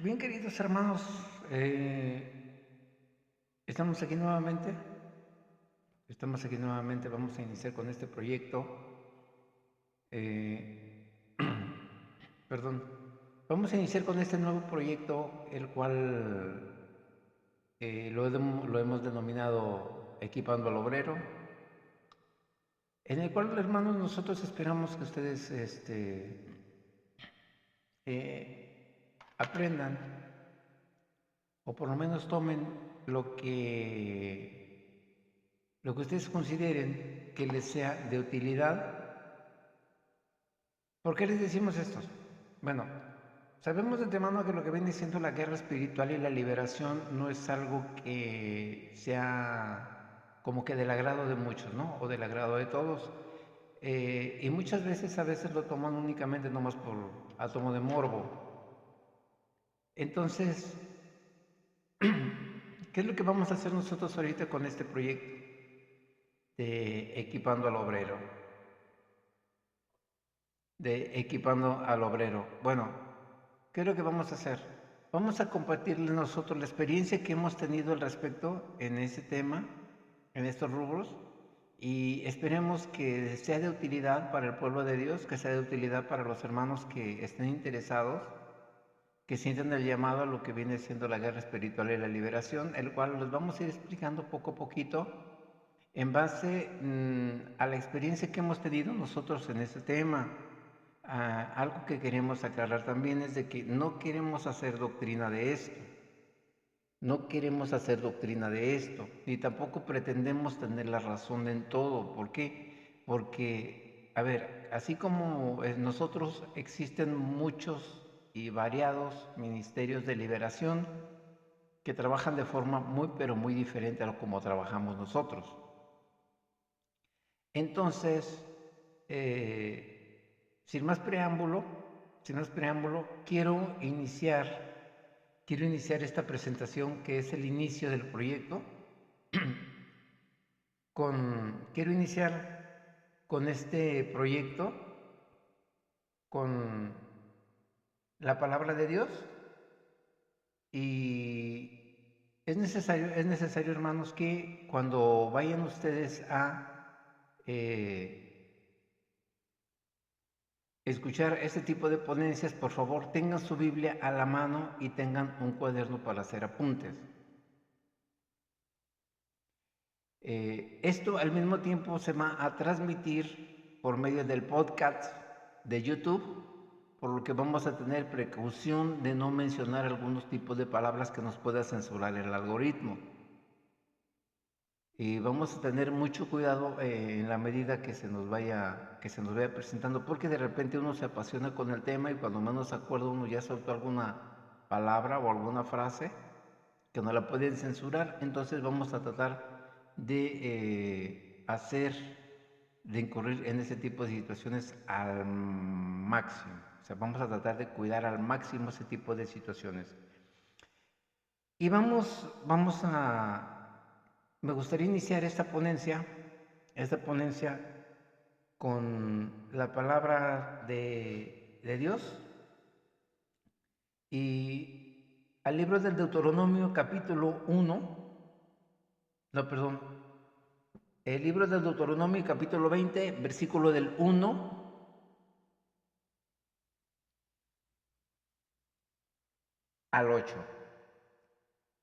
Bien, queridos hermanos, estamos aquí nuevamente. Vamos a iniciar con este proyecto. eh, Perdón. Vamos a iniciar con este nuevo proyecto, el cual lo hemos denominado Equipando al Obrero, en el cual, hermanos, nosotros esperamos que ustedes aprendan, o por lo menos tomen lo que ustedes consideren que les sea de utilidad. ¿Por qué les decimos esto? Bueno, sabemos de antemano que lo que viene siendo la guerra espiritual y la liberación no es algo que sea como que del agrado de muchos, ¿no? O del agrado de todos. Y muchas veces, a veces lo toman únicamente nomás por átomo de morbo. Entonces, ¿qué es lo que vamos a hacer nosotros ahorita con este proyecto de Equipando al Obrero? Bueno, ¿qué es lo que vamos a hacer? Vamos a compartirles nosotros la experiencia que hemos tenido al respecto en ese tema, en estos rubros, y esperemos que sea de utilidad para el pueblo de Dios, que sea de utilidad para los hermanos que estén interesados, que sientan el llamado a lo que viene siendo la guerra espiritual y la liberación, el cual les vamos a ir explicando poco a poquito en base a la experiencia que hemos tenido nosotros en este tema. Algo que queremos aclarar también es de que no queremos hacer doctrina de esto, no queremos hacer doctrina de esto, ni tampoco pretendemos tener la razón en todo. ¿Por qué? Porque, a ver, así como nosotros existen muchos y variados ministerios de liberación que trabajan de forma muy, pero muy diferente a lo como trabajamos nosotros. Entonces, sin más preámbulo, quiero iniciar esta presentación que es el inicio del proyecto. Quiero iniciar con este proyecto con la palabra de Dios, y es necesario, hermanos, que cuando vayan ustedes a escuchar este tipo de ponencias, por favor tengan su Biblia a la mano y tengan un cuaderno para hacer apuntes. Esto al mismo tiempo se va a transmitir por medio del podcast de YouTube, por lo que vamos a tener precaución de no mencionar algunos tipos de palabras que nos pueda censurar el algoritmo. Y vamos a tener mucho cuidado en la medida que se nos vaya presentando, porque de repente uno se apasiona con el tema y cuando menos se acuerda uno ya soltó alguna palabra o alguna frase que no la pueden censurar. Entonces vamos a tratar de de incurrir en ese tipo de situaciones al máximo. O sea, vamos a tratar de cuidar al máximo ese tipo de situaciones. Y me gustaría iniciar esta ponencia con la palabra de Dios y al libro del Deuteronomio capítulo 1, no, perdón, el libro del Deuteronomio capítulo 20, versículo del 1 al 8,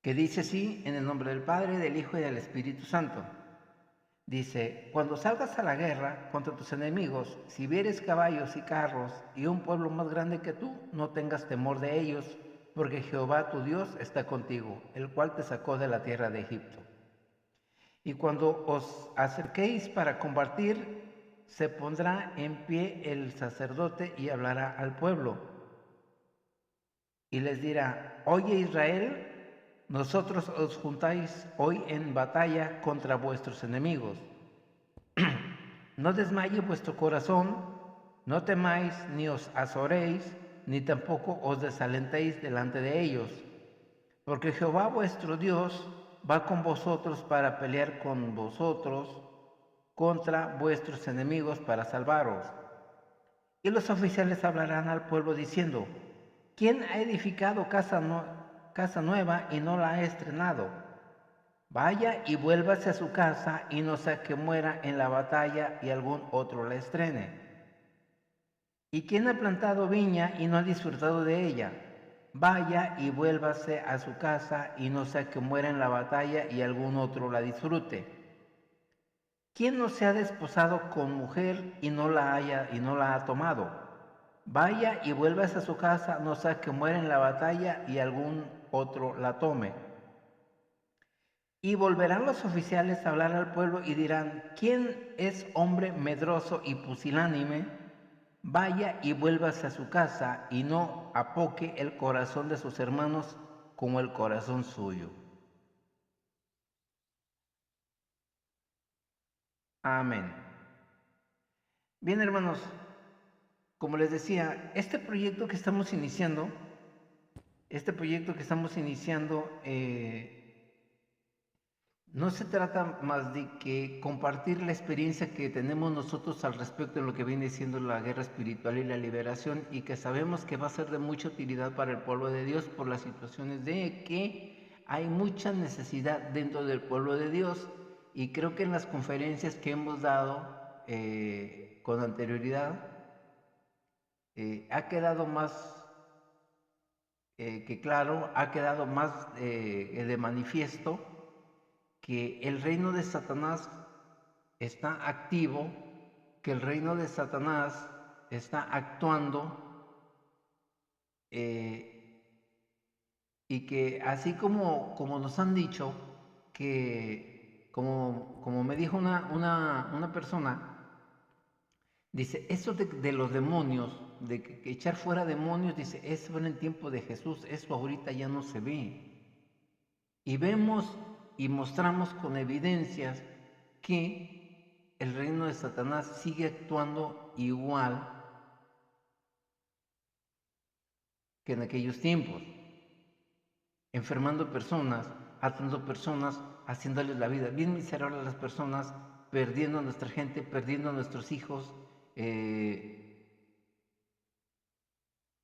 que dice así: en el nombre del Padre, del Hijo y del Espíritu Santo. Dice: cuando salgas a la guerra contra tus enemigos, si vieres caballos y carros y un pueblo más grande que tú, no tengas temor de ellos, porque Jehová tu Dios está contigo, el cual te sacó de la tierra de Egipto. Y cuando os acerquéis para combatir, se pondrá en pie el sacerdote y hablará al pueblo. Y les dirá: oye Israel, nosotros os juntáis hoy en batalla contra vuestros enemigos. No desmaye vuestro corazón, no temáis ni os azoréis, ni tampoco os desalentéis delante de ellos, porque Jehová vuestro Dios va con vosotros para pelear con vosotros contra vuestros enemigos para salvaros. Y los oficiales hablarán al pueblo diciendo: ¿Quién ha edificado casa nueva y no la ha estrenado? Vaya y vuélvase a su casa y no sea que muera en la batalla y algún otro la estrene. ¿Y quién ha plantado viña y no ha disfrutado de ella? Vaya y vuélvase a su casa y no sea que muera en la batalla y algún otro la disfrute. ¿Quién no se ha desposado con mujer y no la ha tomado? Vaya y vuélvase a su casa, no sea que muera en la batalla y algún otro la tome. Y volverán los oficiales a hablar al pueblo y dirán, ¿quién es hombre medroso y pusilánime? Vaya y vuélvase a su casa y no apoque el corazón de sus hermanos como el corazón suyo. Amén. Bien, hermanos, como les decía, este proyecto que estamos iniciando, no se trata más de que compartir la experiencia que tenemos nosotros al respecto de lo que viene siendo la guerra espiritual y la liberación, y que sabemos que va a ser de mucha utilidad para el pueblo de Dios por las situaciones de que hay mucha necesidad dentro del pueblo de Dios. Y creo que en las conferencias que hemos dado con anterioridad ha quedado más que claro, ha quedado más de manifiesto que el reino de Satanás está activo, que el reino de Satanás está actuando y que así como nos han dicho, que como me dijo una persona, dice, eso de los demonios, de que echar fuera demonios, dice, eso era en el tiempo de Jesús, eso ahorita ya no se ve. Y vemos y mostramos con evidencias que el reino de Satanás sigue actuando igual que en aquellos tiempos, enfermando personas, atando personas, haciéndoles la vida bien miserable a las personas, perdiendo a nuestra gente, perdiendo a nuestros hijos,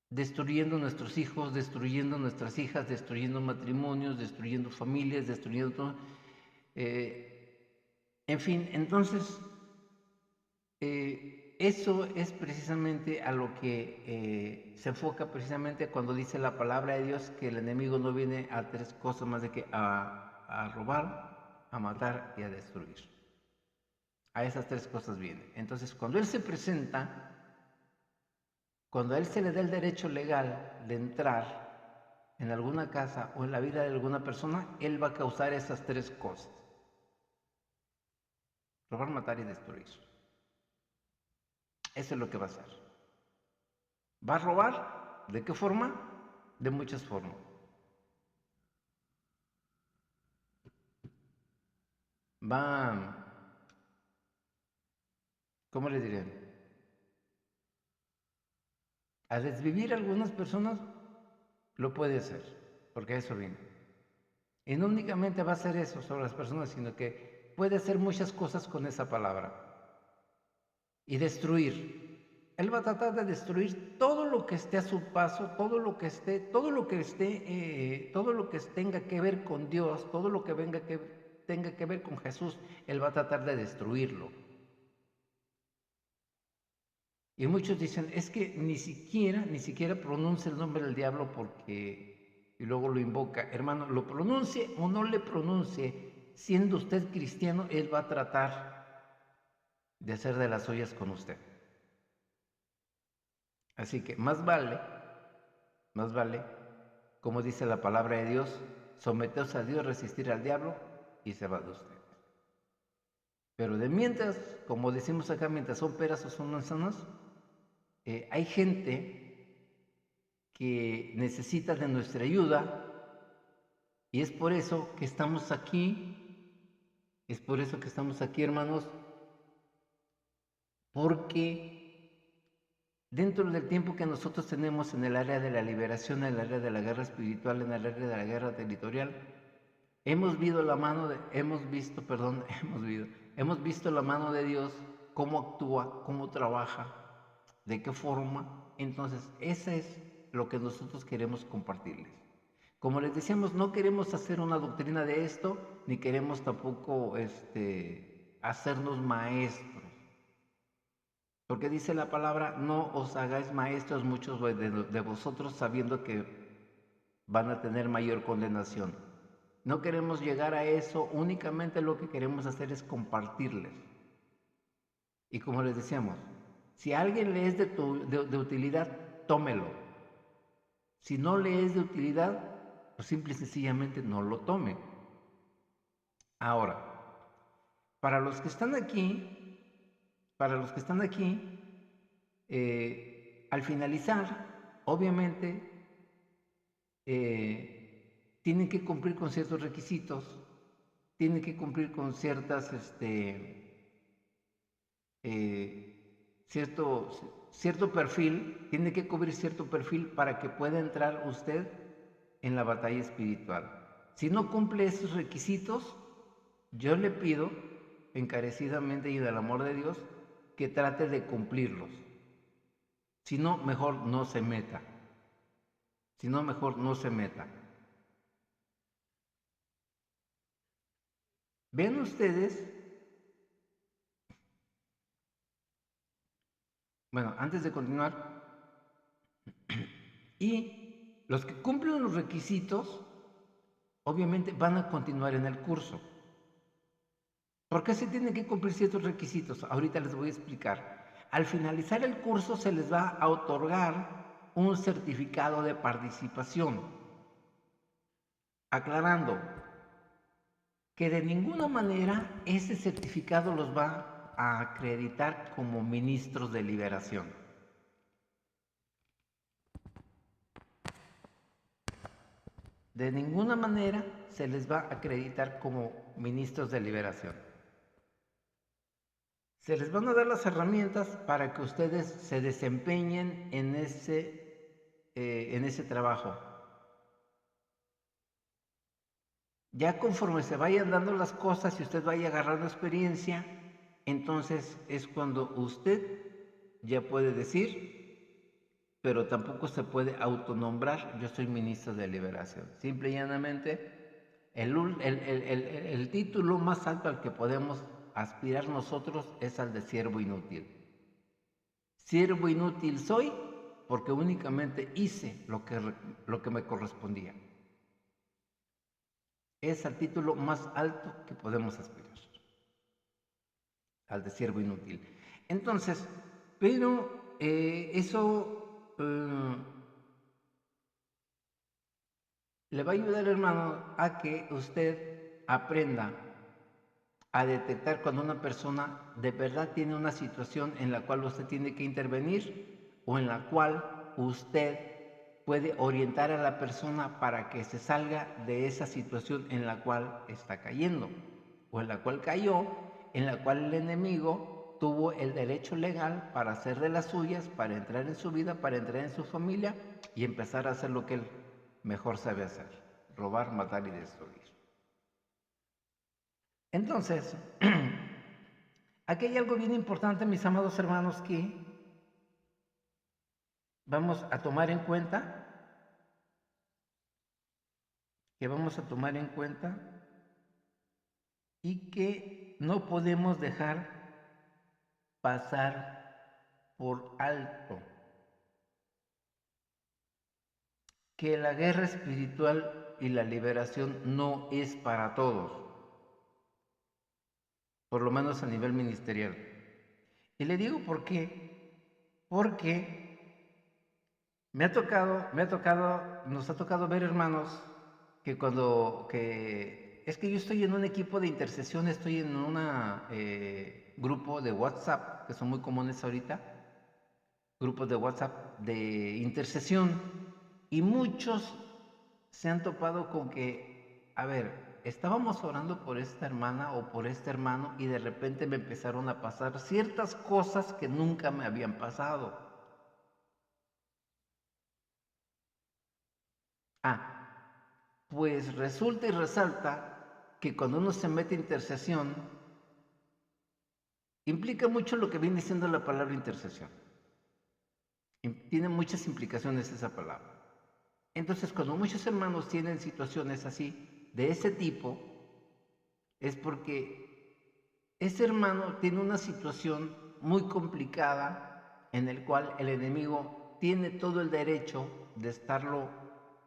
destruyendo nuestros hijos, destruyendo nuestras hijas, destruyendo matrimonios, destruyendo familias, destruyendo todo. En fin, entonces, eso es precisamente a lo que se enfoca precisamente cuando dice la palabra de Dios que el enemigo no viene a tres cosas más de que a robar, a matar y a destruir. A esas tres cosas viene. Entonces, cuando Él se presenta, cuando a Él se le da el derecho legal de entrar en alguna casa o en la vida de alguna persona, Él va a causar esas tres cosas. Robar, matar y destruir. Eso es lo que va a hacer. ¿Va a robar? ¿De qué forma? De muchas formas. Va, ¿cómo le diré? A desvivir a algunas personas lo puede hacer, porque eso viene. Y no únicamente va a hacer eso sobre las personas, sino que puede hacer muchas cosas con esa palabra. Y destruir. Él va a tratar de destruir todo lo que esté a su paso, todo lo que tenga que ver con Dios, todo lo que tenga que ver con Jesús, Él va a tratar de destruirlo. Y muchos dicen, es que ni siquiera pronuncia el nombre del diablo porque, y luego lo invoca. Hermano, lo pronuncie o no le pronuncie, siendo usted cristiano, Él va a tratar de hacer de las suyas con usted. Así que más vale, como dice la palabra de Dios, someteos a Dios, resistir al diablo y se va de usted. Pero de mientras, como decimos acá, mientras son peras o son manzanas, hay gente que necesita de nuestra ayuda y es por eso que estamos aquí, hermanos, porque dentro del tiempo que nosotros tenemos en el área de la liberación, en el área de la guerra espiritual, en el área de la guerra territorial, hemos visto la mano de Dios, cómo actúa, cómo trabaja, de qué forma. Entonces, ese es lo que nosotros queremos compartirles. Como les decíamos, no queremos hacer una doctrina de esto, ni queremos tampoco hacernos maestros. Porque dice la palabra, no os hagáis maestros muchos de vosotros sabiendo que van a tener mayor condenación. No queremos llegar a eso, únicamente lo que queremos hacer es compartirles. Y como les decíamos, si a alguien le es de utilidad, tómelo. Si no le es de utilidad, pues simple y sencillamente no lo tome. Ahora, para los que están aquí, al finalizar, obviamente, tienen que cumplir con ciertos requisitos, tienen que cumplir con ciertas, cierto perfil, tiene que cubrir cierto perfil para que pueda entrar usted en la batalla espiritual. Si no cumple esos requisitos, yo le pido encarecidamente y del amor de Dios que trate de cumplirlos. Si no, mejor no se meta. Si no, mejor no se meta. Vean ustedes, bueno, antes de continuar, y los que cumplen los requisitos, obviamente van a continuar en el curso. ¿Por qué se tienen que cumplir ciertos requisitos? Ahorita les voy a explicar. Al finalizar el curso se les va a otorgar un certificado de participación, aclarando que de ninguna manera ese certificado los va a acreditar como ministros de liberación. De ninguna manera se les va a acreditar como ministros de liberación. Se les van a dar las herramientas para que ustedes se desempeñen en ese trabajo. Ya conforme se vayan dando las cosas y usted vaya agarrando experiencia, entonces es cuando usted ya puede decir, pero tampoco se puede autonombrar, yo soy ministro de liberación. Simple y llanamente, el título más alto al que podemos aspirar nosotros es al de siervo inútil. Siervo inútil soy porque únicamente hice lo que me correspondía. Es el título más alto que podemos aspirar, al de siervo inútil. Entonces, pero eso le va a ayudar, hermano, a que usted aprenda a detectar cuando una persona de verdad tiene una situación en la cual usted tiene que intervenir o en la cual usted puede orientar a la persona para que se salga de esa situación en la cual está cayendo o en la cual cayó, en la cual el enemigo tuvo el derecho legal para hacer de las suyas, para entrar en su vida, para entrar en su familia y empezar a hacer lo que él mejor sabe hacer: robar, matar y destruir. Entonces, aquí hay algo bien importante, mis amados hermanos, que vamos a tomar en cuenta, y que no podemos dejar pasar por alto. Que la guerra espiritual y la liberación no es para todos, por lo menos a nivel ministerial. Y le digo por qué. Porque nos ha tocado ver, hermanos, es que yo estoy en un equipo de intercesión, estoy en un grupo de WhatsApp, que son muy comunes ahorita, grupos de WhatsApp de intercesión, y muchos se han topado con que, a ver, estábamos orando por esta hermana o por este hermano y de repente me empezaron a pasar ciertas cosas que nunca me habían pasado. Pues resulta y resalta que cuando uno se mete a intercesión, implica mucho lo que viene siendo la palabra intercesión. Tiene muchas implicaciones esa palabra. Entonces, cuando muchos hermanos tienen situaciones así, de ese tipo, es porque ese hermano tiene una situación muy complicada en el cual el enemigo tiene todo el derecho de estarlo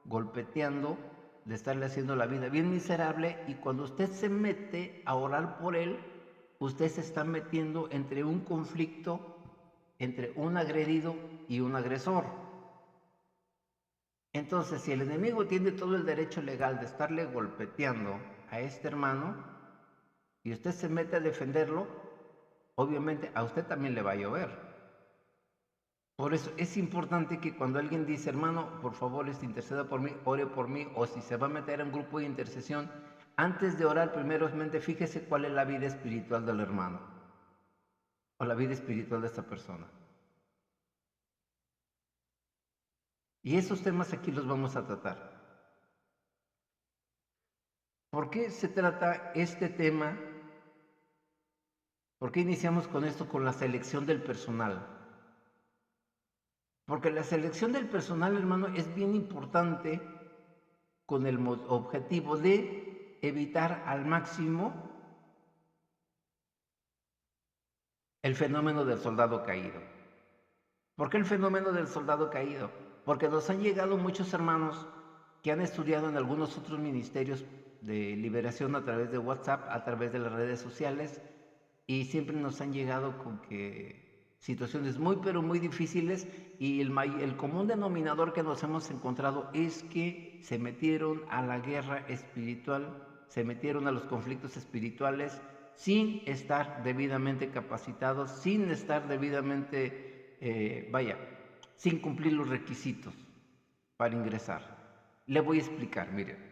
golpeteando, de estarle haciendo la vida bien miserable, y cuando usted se mete a orar por él, usted se está metiendo entre un conflicto entre un agredido y un agresor. Entonces, si el enemigo tiene todo el derecho legal de estarle golpeteando a este hermano y usted se mete a defenderlo, obviamente a usted también le va a llover. Por eso es importante que cuando alguien dice, hermano, por favor, interceda por mí, ore por mí, o si se va a meter en un grupo de intercesión, antes de orar, primeramente fíjese cuál es la vida espiritual del hermano o la vida espiritual de esta persona. Y esos temas aquí los vamos a tratar. ¿Por qué se trata este tema? ¿Por qué iniciamos con esto, con la selección del personal? Porque la selección del personal, hermano, es bien importante con el objetivo de evitar al máximo el fenómeno del soldado caído. ¿Por qué el fenómeno del soldado caído? Porque nos han llegado muchos hermanos que han estudiado en algunos otros ministerios de liberación a través de WhatsApp, a través de las redes sociales, y siempre nos han llegado con que situaciones muy pero muy difíciles, y el común denominador que nos hemos encontrado es que se metieron a la guerra espiritual, se metieron a los conflictos espirituales sin estar debidamente capacitados, sin estar debidamente, sin cumplir los requisitos para ingresar. Le voy a explicar, mire.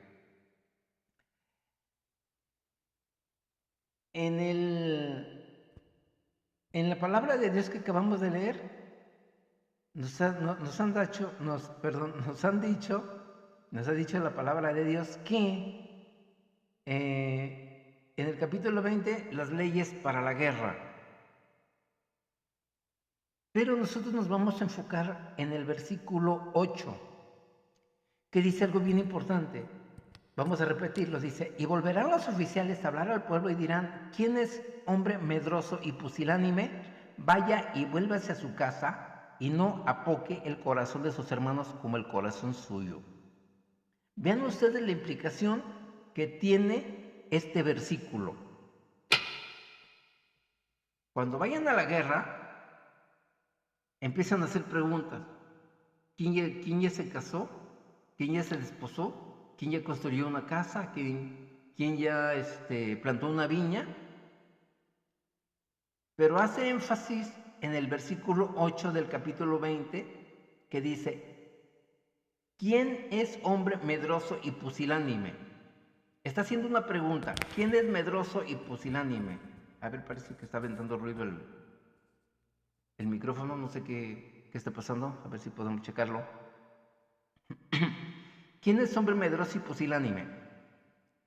En la palabra de Dios que acabamos de leer, nos ha dicho la palabra de Dios que en el capítulo 20, las leyes para la guerra. Pero nosotros nos vamos a enfocar en el versículo 8, que dice algo bien importante. Vamos a repetirlo, dice, y volverán los oficiales a hablar al pueblo y dirán, ¿quién es hombre medroso y pusilánime? Vaya y vuélvase a su casa y no apoque el corazón de sus hermanos como el corazón suyo. Vean ustedes la implicación que tiene este versículo. Cuando vayan a la guerra, empiezan a hacer preguntas. ¿Quién ya se casó? ¿Quién ya se desposó? ¿Quién ya construyó una casa? ¿Quién ya plantó una viña? Pero hace énfasis en el versículo 8 del capítulo 20, que dice, ¿quién es hombre medroso y pusilánime? Está haciendo una pregunta, ¿quién es medroso y pusilánime? A ver, parece que está aventando ruido el micrófono, no sé qué está pasando, a ver si podemos checarlo. ¿Quién es hombre medroso y pusilánime?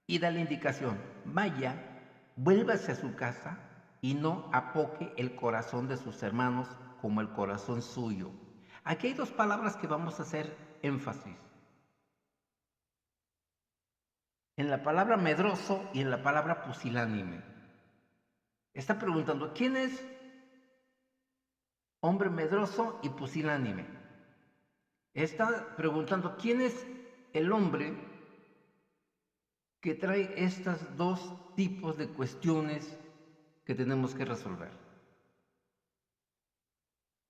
Y da la indicación, vaya, vuélvase a su casa y no apoque el corazón de sus hermanos como el corazón suyo. Aquí hay dos palabras que vamos a hacer énfasis. En la palabra medroso y en la palabra pusilánime. Está preguntando, ¿quién es hombre medroso y pusilánime? Está preguntando, ¿quién es el hombre que trae estos dos tipos de cuestiones que tenemos que resolver?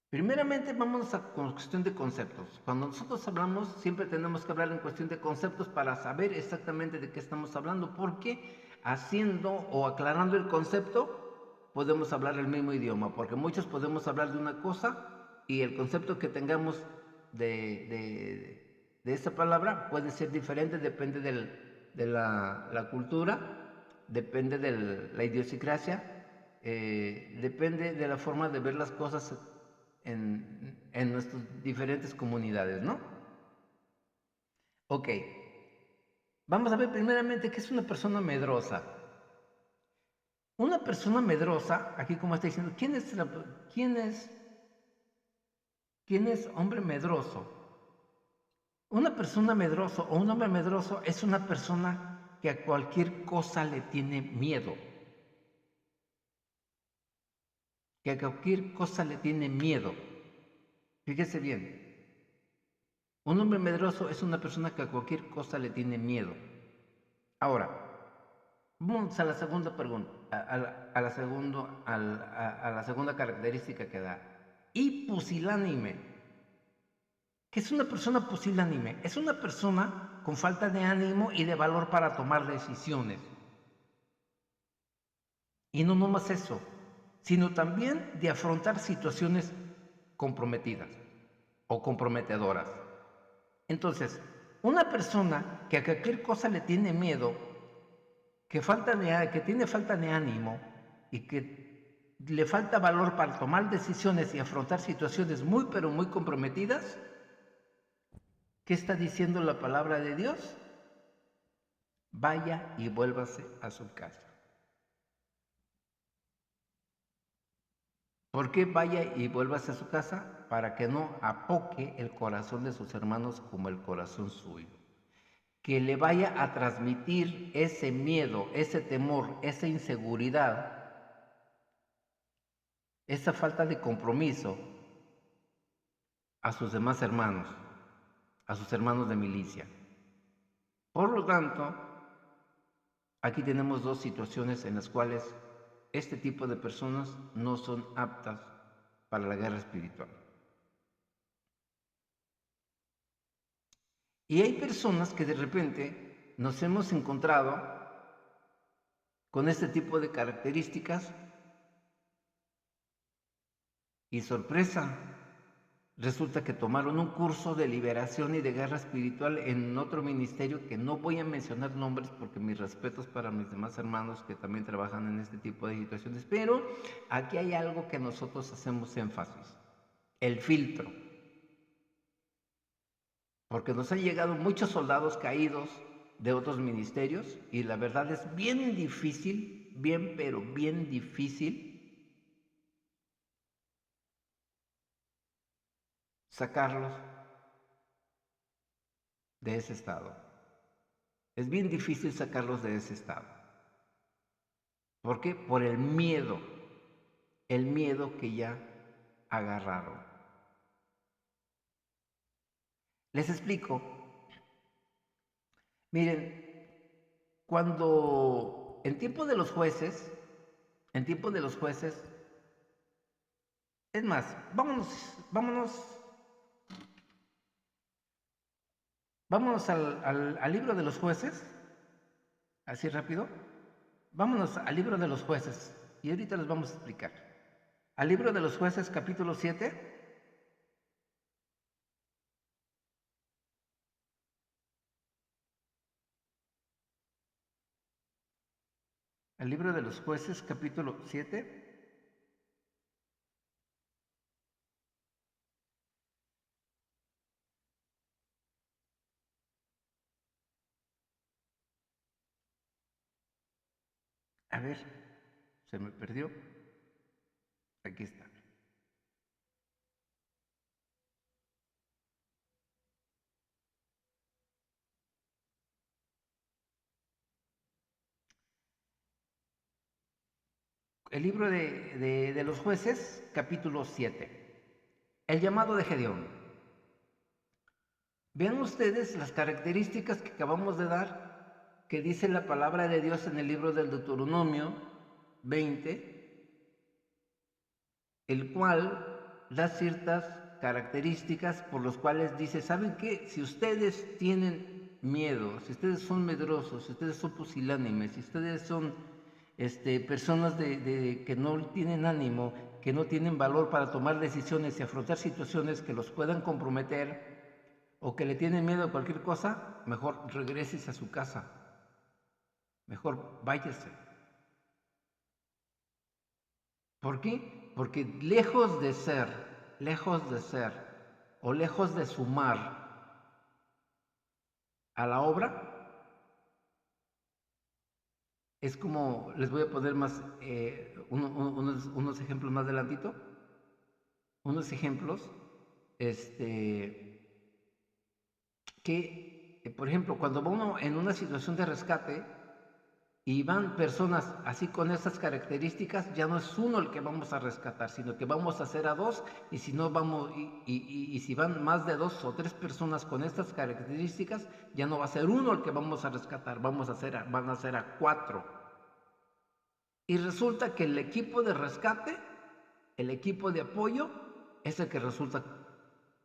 Primeramente, vamos a cuestión de conceptos. Cuando nosotros hablamos, siempre tenemos que hablar en cuestión de conceptos para saber exactamente de qué estamos hablando, porque haciendo o aclarando el concepto, podemos hablar el mismo idioma, porque muchos podemos hablar de una cosa y el concepto que tengamos de esa palabra puede ser diferente, depende de la cultura, depende de la idiosincrasia, depende de la forma de ver las cosas en nuestras diferentes comunidades, ¿no? Ok, vamos a ver primeramente qué es una persona medrosa. Una persona medrosa, aquí como está diciendo, ¿quién ¿Quién es hombre medroso? Una persona medroso o un hombre medroso es una persona que a cualquier cosa le tiene miedo. Que a cualquier cosa le tiene miedo. Fíjese bien. Un hombre medroso es una persona que a cualquier cosa le tiene miedo. Ahora, vamos a la segunda pregunta, a la segunda característica que da. Y pusilánime. ¿Qué es una persona pusilánime? Es una persona con falta de ánimo y de valor para tomar decisiones. Y no nomás eso, sino también de afrontar situaciones comprometidas o comprometedoras. Entonces, una persona que a cualquier cosa le tiene miedo, que tiene falta de ánimo y que le falta valor para tomar decisiones y afrontar situaciones muy pero muy comprometidas, ¿qué está diciendo la palabra de Dios? Vaya y vuélvase a su casa. ¿Por qué vaya y vuélvase a su casa? Para que no apoque el corazón de sus hermanos como el corazón suyo. Que le vaya a transmitir ese miedo, ese temor, esa inseguridad, esa falta de compromiso a sus demás hermanos, a sus hermanos de milicia. Por lo tanto, aquí tenemos dos situaciones en las cuales este tipo de personas no son aptas para la guerra espiritual. Y hay personas que de repente nos hemos encontrado con este tipo de características y sorpresa, resulta que tomaron un curso de liberación y de guerra espiritual en otro ministerio que no voy a mencionar nombres porque mis respetos para mis demás hermanos que también trabajan en este tipo de situaciones, pero aquí hay algo que nosotros hacemos énfasis, el filtro. Porque nos han llegado muchos soldados caídos de otros ministerios y la verdad es bien difícil, bien pero bien difícil sacarlos de ese estado. Es bien difícil sacarlos de ese estado. ¿Por qué? Por el miedo que ya agarraron. Les explico. Miren, cuando en tiempo de los jueces, es más, vámonos al libro de los jueces, así rápido. Vámonos al libro de los jueces y ahorita les vamos a explicar. Al libro de los jueces capítulo 7. Al libro de los jueces capítulo 7. A ver, se me perdió. Aquí está. El libro de los jueces capítulo 7. El llamado de Gedeón. Vean ustedes las características que acabamos de dar, que dice la palabra de Dios en el libro del Deuteronomio 20, el cual da ciertas características por los cuales dice, ¿saben qué? Si ustedes tienen miedo, si ustedes son medrosos, si ustedes son pusilánimes, si ustedes son personas que no tienen ánimo, que no tienen valor para tomar decisiones y afrontar situaciones que los puedan comprometer, o que le tienen miedo a cualquier cosa, mejor regreses a su casa, mejor váyase. ¿Por qué? Porque lejos de ser, o lejos de sumar a la obra, es como, les voy a poner más, unos ejemplos más adelantito, unos ejemplos, que, por ejemplo, cuando va uno en una situación de rescate y van personas así con esas características, ya no es uno el que vamos a rescatar, sino que vamos a hacer a dos, y si no vamos, y si van más de 2 o 3 personas con estas características, ya no va a ser uno el que vamos a rescatar, van a ser a 4. Y resulta que el equipo de rescate, el equipo de apoyo, es el que resulta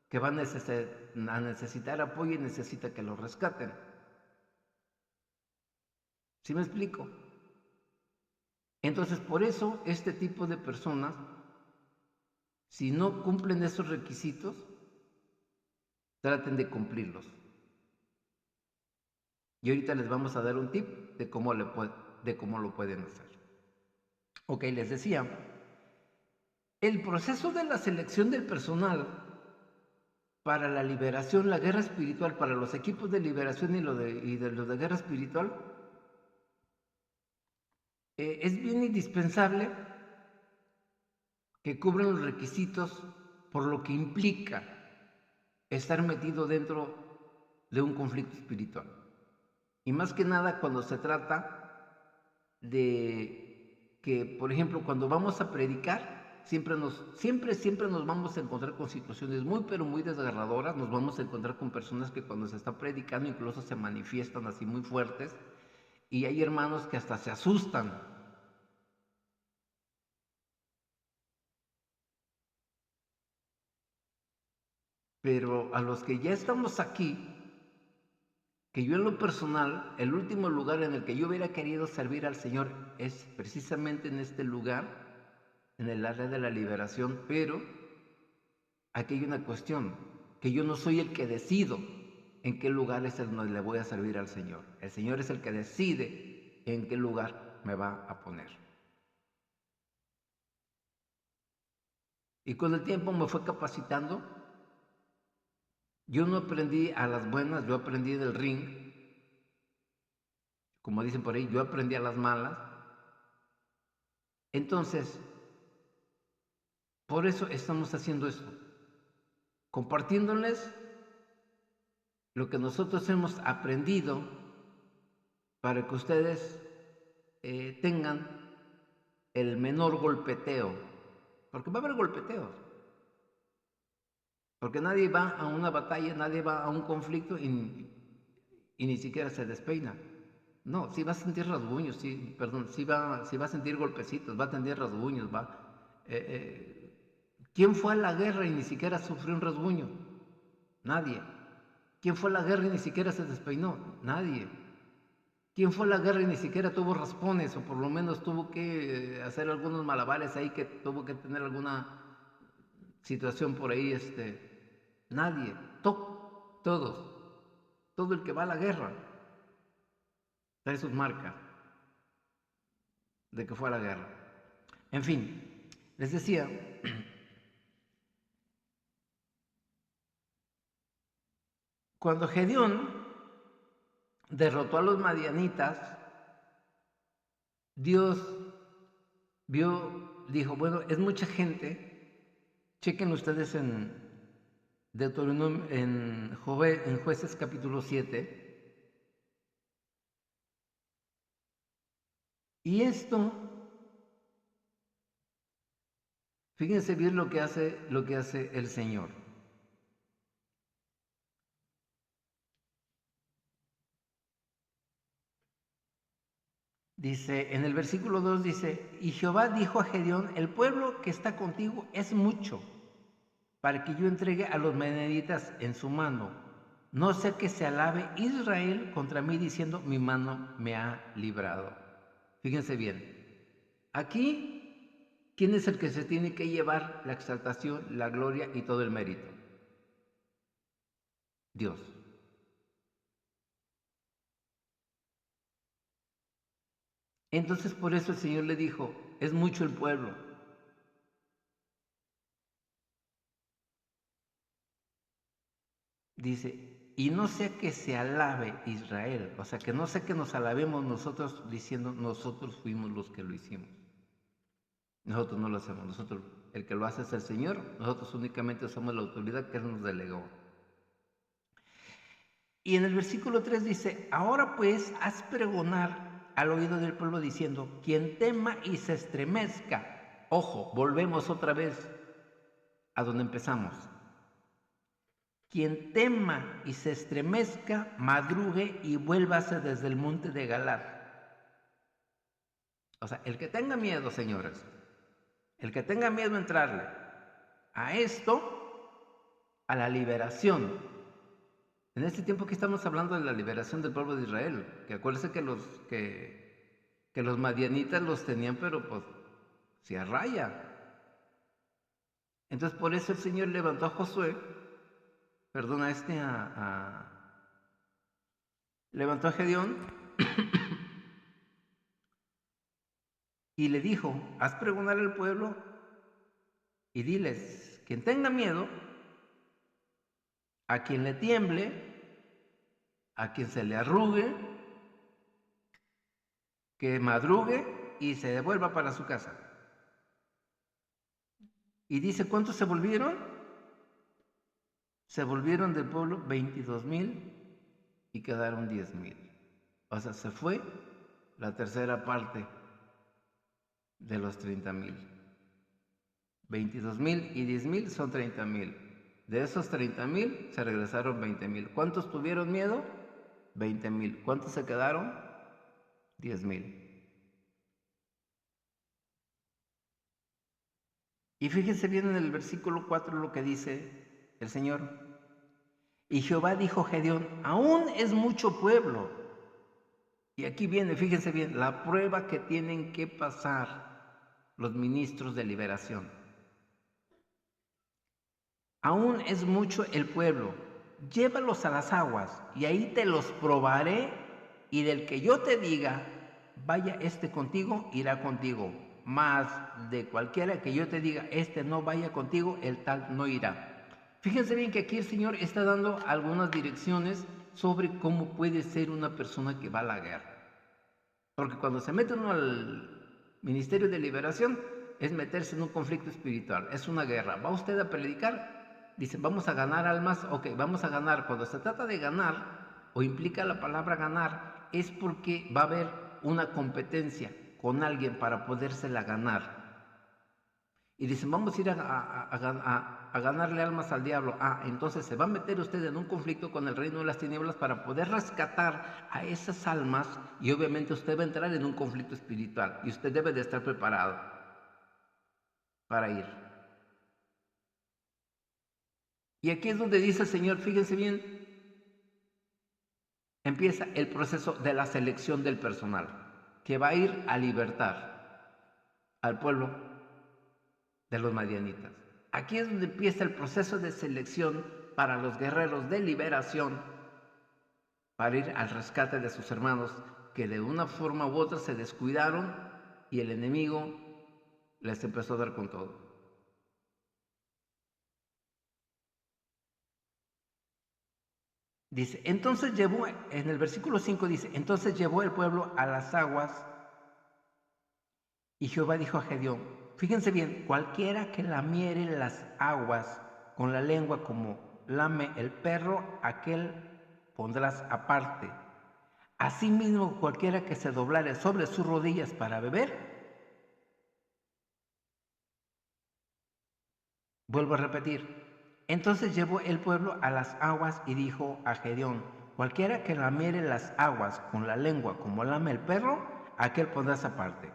que va a necesitar apoyo y necesita que lo rescaten. ¿Sí me explico? Entonces, por eso, este tipo de personas, si no cumplen esos requisitos, traten de cumplirlos. Y ahorita les vamos a dar un tip de cómo lo pueden hacer. Ok, les decía, el proceso de la selección del personal para la liberación, la guerra espiritual, para los equipos de liberación y de los de guerra espiritual, es bien indispensable que cubran los requisitos por lo que implica estar metido dentro de un conflicto espiritual. Y más que nada cuando se trata de que, por ejemplo, cuando vamos a predicar, siempre nos vamos a encontrar con situaciones muy, pero muy desgarradoras. Nos vamos a encontrar con personas que cuando se está predicando incluso se manifiestan así muy fuertes. Y hay hermanos que hasta se asustan. Pero a los que ya estamos aquí, que yo en lo personal, el último lugar en el que yo hubiera querido servir al Señor es precisamente en este lugar, en el área de la liberación, pero aquí hay una cuestión, que yo no soy el que decido en qué lugar es el donde le voy a servir al Señor. El Señor es el que decide en qué lugar me va a poner. Y con el tiempo me fue capacitando. Yo no aprendí a las buenas, yo aprendí del ring. Como dicen por ahí, yo aprendí a las malas. Entonces, por eso estamos haciendo esto, compartiéndoles lo que nosotros hemos aprendido para que ustedes tengan el menor golpeteo, porque va a haber golpeteos, porque nadie va a una batalla, nadie va a un conflicto y ni siquiera se despeina. No, sí va a sentir rasguños, sí va a sentir golpecitos, va a tener rasguños, ¿quién fue a la guerra y ni siquiera sufrió un rasguño? Nadie. ¿Quién fue a la guerra y ni siquiera se despeinó? Nadie. ¿Quién fue a la guerra y ni siquiera tuvo raspones o por lo menos tuvo que hacer algunos malabares ahí, que tuvo que tener alguna situación por ahí? Nadie. Todos. Todo el que va a la guerra trae sus marcas de que fue a la guerra. En fin, les decía, cuando Gedeón derrotó a los madianitas, Dios dijo, bueno, es mucha gente. Chequen ustedes en Deuteronomio, en Jueces capítulo 7. Y esto, fíjense bien lo que hace el Señor. Dice, en el versículo 2 dice, y Jehová dijo a Gedeón, el pueblo que está contigo es mucho, para que yo entregue a los madianitas en su mano. No sea que se alabe Israel contra mí diciendo, mi mano me ha librado. Fíjense bien, aquí, ¿quién es el que se tiene que llevar la exaltación, la gloria y todo el mérito? Dios. Entonces por eso el Señor le dijo, es mucho el pueblo. Dice, y no sea que se alabe Israel, o sea, que no sea que nos alabemos nosotros diciendo, nosotros fuimos los que lo hicimos. Nosotros no lo hacemos, nosotros El que lo hace es el Señor. Nosotros únicamente usamos la autoridad que Él nos delegó. Y en el versículo 3 dice, ahora pues haz pregonar al oído del pueblo diciendo, quien tema y se estremezca. Ojo, volvemos otra vez a donde empezamos. Quien tema y se estremezca, madrugue y vuélvase desde el monte de Galad. O sea, el que tenga miedo, señores, el que tenga miedo a entrarle a esto, a la liberación. En este tiempo que estamos hablando de la liberación del pueblo de Israel, que acuérdense que los madianitas los tenían, pero pues, se a raya. Entonces por eso el Señor levantó a Josué, levantó a Gedeón y le dijo, haz pregonar al pueblo y diles, quien tenga miedo, a quien le tiemble, a quien se le arrugue, que madrugue y se devuelva para su casa. Y dice, ¿cuántos se volvieron? Se volvieron del pueblo 22,000 y quedaron 10,000. O sea, se fue la tercera parte de los 30,000. 22,000 y 10,000 son 30,000. De esos 30,000 se regresaron 20,000. ¿Cuántos tuvieron miedo? 20,000. ¿Cuántos se quedaron? 10,000. Y fíjense bien en el versículo 4 lo que dice el Señor. Y Jehová dijo a Gedeón, aún es mucho pueblo. Y aquí viene, fíjense bien, la prueba que tienen que pasar los ministros de liberación. Aún es mucho el pueblo, llévalos a las aguas y ahí te los probaré, y del que yo te diga, vaya este contigo, irá contigo, mas de cualquiera que yo te diga, este no vaya contigo, el tal no irá. Fíjense bien que aquí el Señor está dando algunas direcciones sobre cómo puede ser una persona que va a la guerra. Porque cuando se mete uno al ministerio de liberación, es meterse en un conflicto espiritual, es una guerra. ¿Va usted a predicar? Dice, vamos a ganar almas. Ok, vamos a ganar. Cuando se trata de ganar, o implica la palabra ganar, es porque va a haber una competencia con alguien para podérsela ganar. Y dicen, vamos a ir a ganarle almas al diablo. Entonces se va a meter usted en un conflicto con el reino de las tinieblas para poder rescatar a esas almas, y obviamente usted va a entrar en un conflicto espiritual y usted debe de estar preparado para ir. Y aquí es donde dice el Señor, fíjense bien, empieza el proceso de la selección del personal que va a ir a libertar al pueblo de los madianitas. Aquí es donde empieza el proceso de selección para los guerreros de liberación, para ir al rescate de sus hermanos que de una forma u otra se descuidaron y el enemigo les empezó a dar con todo. Dice, entonces llevó, en el versículo 5 dice, entonces llevó el pueblo a las aguas y Jehová dijo a Gedeón, fíjense bien, cualquiera que lamiere las aguas con la lengua como lame el perro, aquel pondrás aparte. Asimismo, cualquiera que se doblare sobre sus rodillas para beber, vuelvo a repetir, entonces llevó el pueblo a las aguas y dijo a Gedeón, cualquiera que lamiere las aguas con la lengua como lame el perro, aquel pondrás aparte.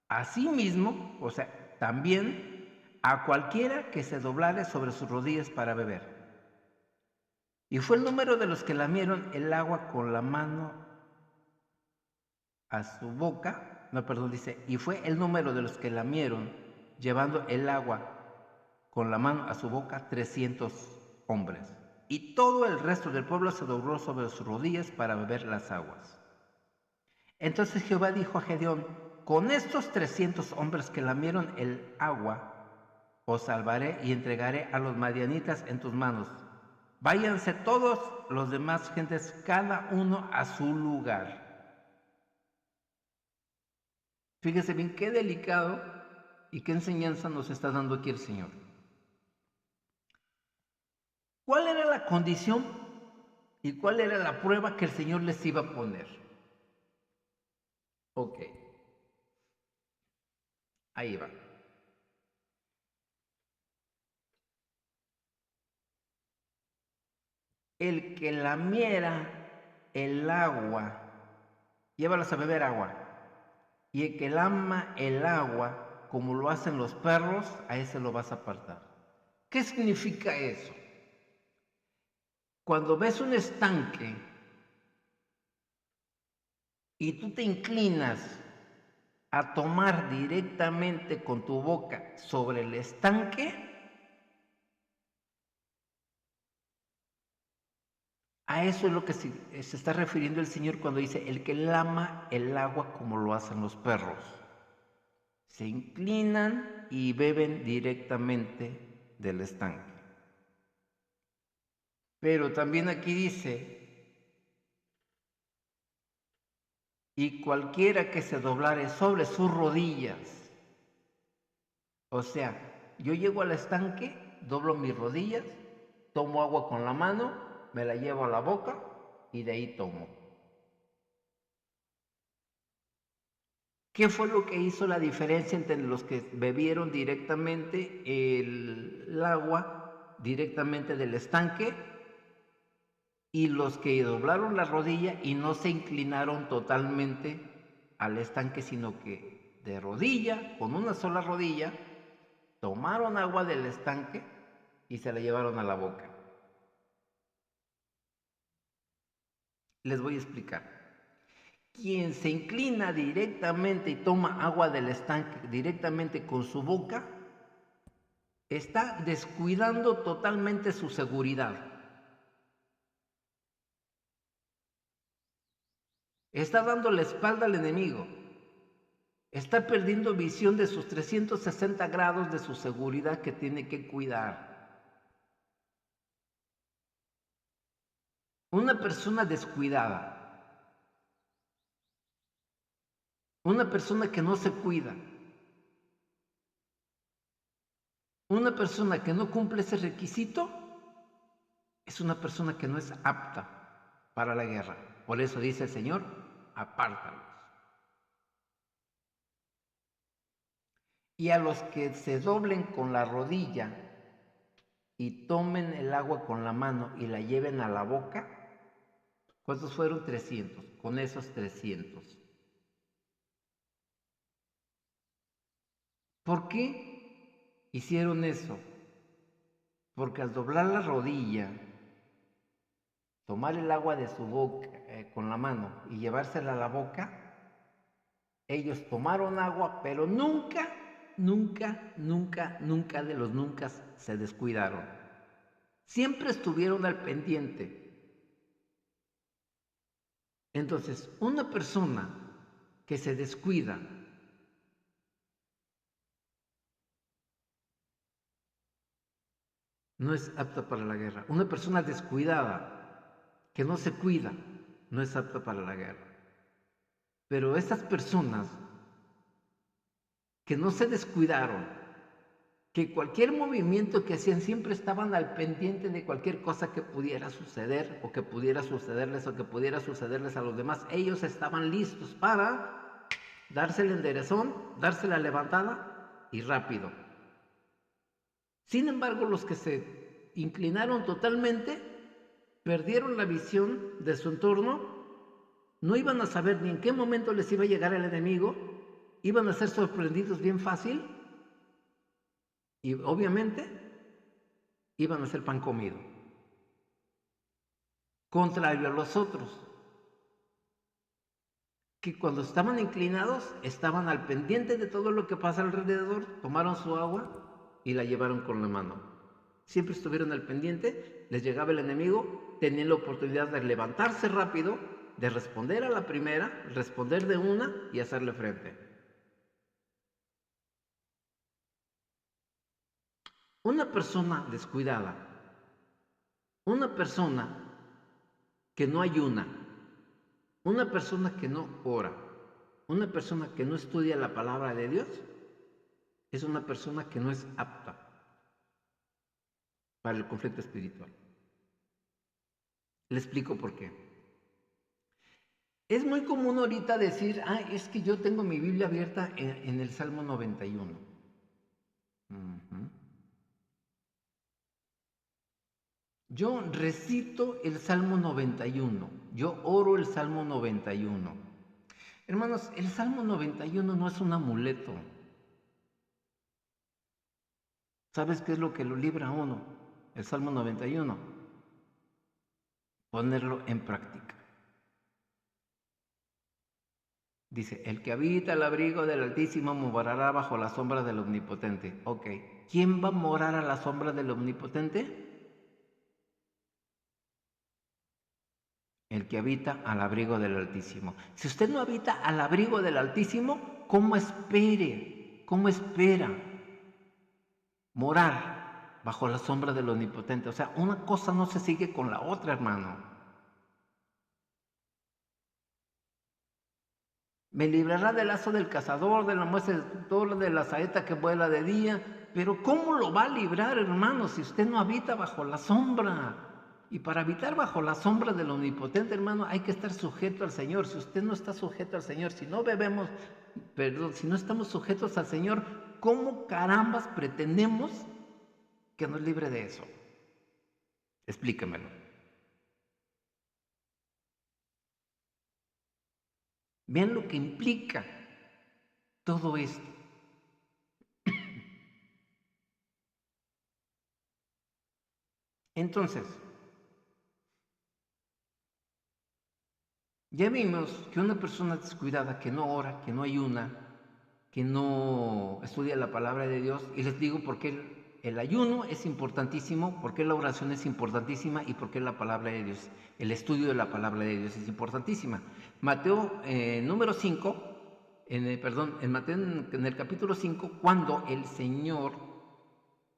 Asimismo, o sea, también a cualquiera que se doblare sobre sus rodillas para beber. Y fue el número de los que lamieron el agua con la mano a su boca, dice, y fue el número de los que lamieron llevando el agua con la mano a su boca 300 hombres. Y todo el resto del pueblo se dobló sobre sus rodillas para beber las aguas. Entonces Jehová dijo a Gedeón, con estos 300 hombres que lamieron el agua, os salvaré y entregaré a los madianitas en tus manos. Váyanse todos los demás gentes, cada uno a su lugar. Fíjese bien qué delicado y qué enseñanza nos está dando aquí el Señor. ¿Cuál era la condición y cuál era la prueba que el Señor les iba a poner? Ok, ahí va. El que lamiera el agua, llévalas a beber agua. Y el que lama el agua, como lo hacen los perros, a ese lo vas a apartar. ¿Qué significa eso? Cuando ves un estanque y tú te inclinas a tomar directamente con tu boca sobre el estanque, a eso es lo que se está refiriendo el Señor cuando dice, el que lama el agua como lo hacen los perros. Se inclinan y beben directamente del estanque. Pero también aquí dice, y cualquiera que se doblare sobre sus rodillas. O sea, yo llego al estanque, doblo mis rodillas, tomo agua con la mano, me la llevo a la boca y de ahí tomo. ¿Qué fue lo que hizo la diferencia entre los que bebieron directamente el agua, directamente del estanque, y los que doblaron la rodilla y no se inclinaron totalmente al estanque, sino que de rodilla, con una sola rodilla, tomaron agua del estanque y se la llevaron a la boca? Les voy a explicar. Quien se inclina directamente y toma agua del estanque directamente con su boca, está descuidando totalmente su seguridad. Está dando la espalda al enemigo. Está perdiendo visión de sus 360 grados de su seguridad que tiene que cuidar. Una persona descuidada, una persona que no se cuida, una persona que no cumple ese requisito, es una persona que no es apta para la guerra. Por eso dice el Señor, apártalos. Y a los que se doblen con la rodilla y tomen el agua con la mano y la lleven a la boca, ¿cuántos fueron? 300. Con esos 300. ¿Por qué hicieron eso? Porque al doblar la rodilla, tomar el agua de su boca con la mano y llevársela a la boca, ellos tomaron agua, pero nunca, nunca, nunca, nunca de los nunca se descuidaron. Siempre estuvieron al pendiente. Entonces, una persona que se descuida no es apta para la guerra. Una persona descuidada, que no se cuida, no es apta para la guerra. Pero estas personas que no se descuidaron, que cualquier movimiento que hacían siempre estaban al pendiente de cualquier cosa que pudiera suceder o que pudiera sucederles o que pudiera sucederles a los demás, ellos estaban listos para darse el enderezón, darse la levantada y rápido. Sin embargo, los que se inclinaron totalmente, perdieron la visión de su entorno, no iban a saber ni en qué momento les iba a llegar el enemigo, iban a ser sorprendidos bien fácil y obviamente iban a ser pan comido. Contrario a los otros, que cuando estaban inclinados estaban al pendiente de todo lo que pasa alrededor, tomaron su agua y la llevaron con la mano. Siempre estuvieron al pendiente, les llegaba el enemigo, tenían la oportunidad de levantarse rápido, de responder a la primera, responder de una y hacerle frente. Una persona descuidada, una persona que no ayuna, una persona que no ora, una persona que no estudia la palabra de Dios, es una persona que no es apta para el conflicto espiritual. Le explico por qué. Es muy común ahorita decir, es que yo tengo mi Biblia abierta en el Salmo 91. Yo recito el Salmo 91, yo oro el Salmo 91. Hermanos, el Salmo 91 no es un amuleto. ¿Sabes qué es lo que lo libra a uno? El Salmo 91. Ponerlo en práctica. Dice, el que habita al abrigo del Altísimo morará bajo la sombra del Omnipotente. Ok, ¿quién va a morar a la sombra del Omnipotente? El que habita al abrigo del Altísimo. Si usted no habita al abrigo del Altísimo, ¿cómo espera morar bajo la sombra del Omnipotente? O sea, una cosa no se sigue con la otra, hermano. Me librará del lazo del cazador, de la muestra de la saeta que vuela de día. Pero ¿cómo lo va a librar, hermano, si usted no habita bajo la sombra? Y para habitar bajo la sombra del Omnipotente, hermano, hay que estar sujeto al Señor. Si usted no está sujeto al Señor, si no estamos sujetos al Señor, ¿cómo carambas pretendemos que nos libre de eso? Explíquemelo. Vean lo que implica todo esto. Entonces, ya vimos que una persona descuidada, que no ora, que no ayuna, que no estudia la palabra de Dios, y les digo por qué el ayuno es importantísimo, por qué la oración es importantísima y por qué la palabra de Dios, el estudio de la palabra de Dios es importantísima. Mateo número 5, en Mateo en el capítulo 5, cuando el Señor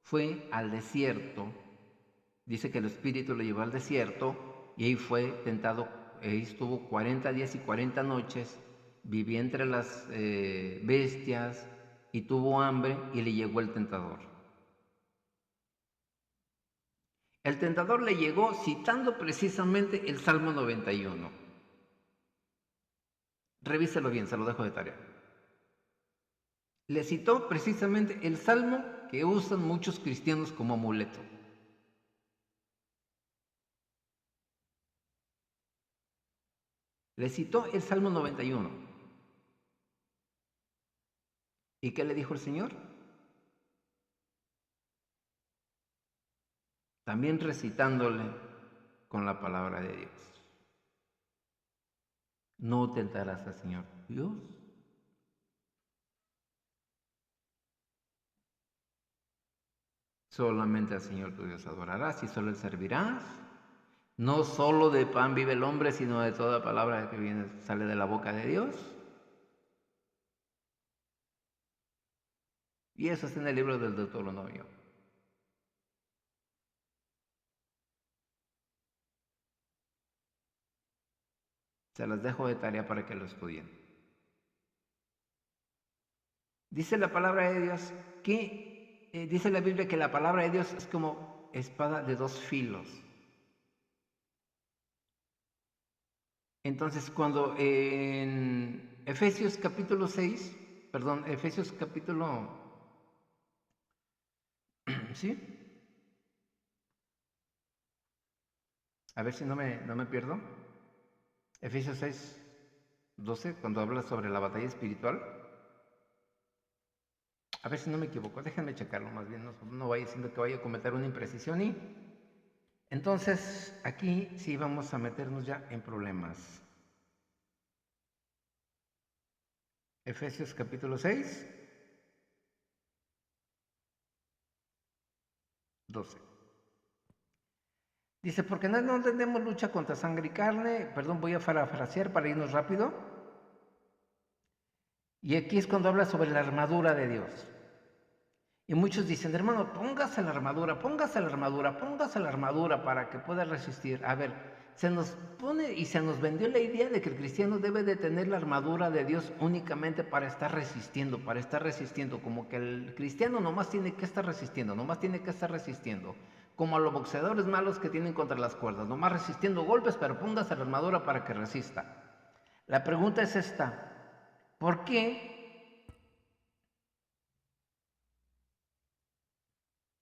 fue al desierto, dice que el Espíritu lo llevó al desierto y ahí fue tentado, ahí estuvo 40 días y 40 noches, vivía entre las bestias y tuvo hambre y le llegó el tentador. El tentador le llegó citando precisamente el Salmo 91. Revíselo bien, se lo dejo de tarea. Le citó precisamente el Salmo que usan muchos cristianos como amuleto. Le citó el Salmo 91. ¿Y qué le dijo el Señor? También recitándole con la palabra de Dios. No tentarás al Señor Dios. Solamente al Señor tu Dios adorarás y solo Él servirás. No solo de pan vive el hombre, sino de toda palabra que sale de la boca de Dios. Y eso está en el libro del Deuteronomio. Se las dejo de tarea para que lo estudien. Dice la palabra de Dios que, dice la Biblia que la palabra de Dios es como espada de dos filos. Entonces, cuando en Efesios capítulo 6, Efesios capítulo, ¿sí? A ver si no me pierdo. Efesios 6, 12, cuando habla sobre la batalla espiritual. A ver si no me equivoco, déjenme checarlo más bien, no vaya diciendo que vaya a cometer una imprecisión y... Entonces, aquí sí vamos a meternos ya en problemas. Efesios capítulo 6, 12. Dice, porque no tenemos lucha contra sangre y carne, voy a parafrasear para irnos rápido. Y aquí es cuando habla sobre la armadura de Dios. Y muchos dicen, hermano, póngase la armadura para que pueda resistir. A ver, se nos pone y se nos vendió la idea de que el cristiano debe de tener la armadura de Dios únicamente para estar resistiendo, como que el cristiano nomás tiene que estar resistiendo, como a los boxeadores malos que tienen contra las cuerdas, nomás resistiendo golpes, pero póngase la armadura para que resista. La pregunta es esta: ¿por qué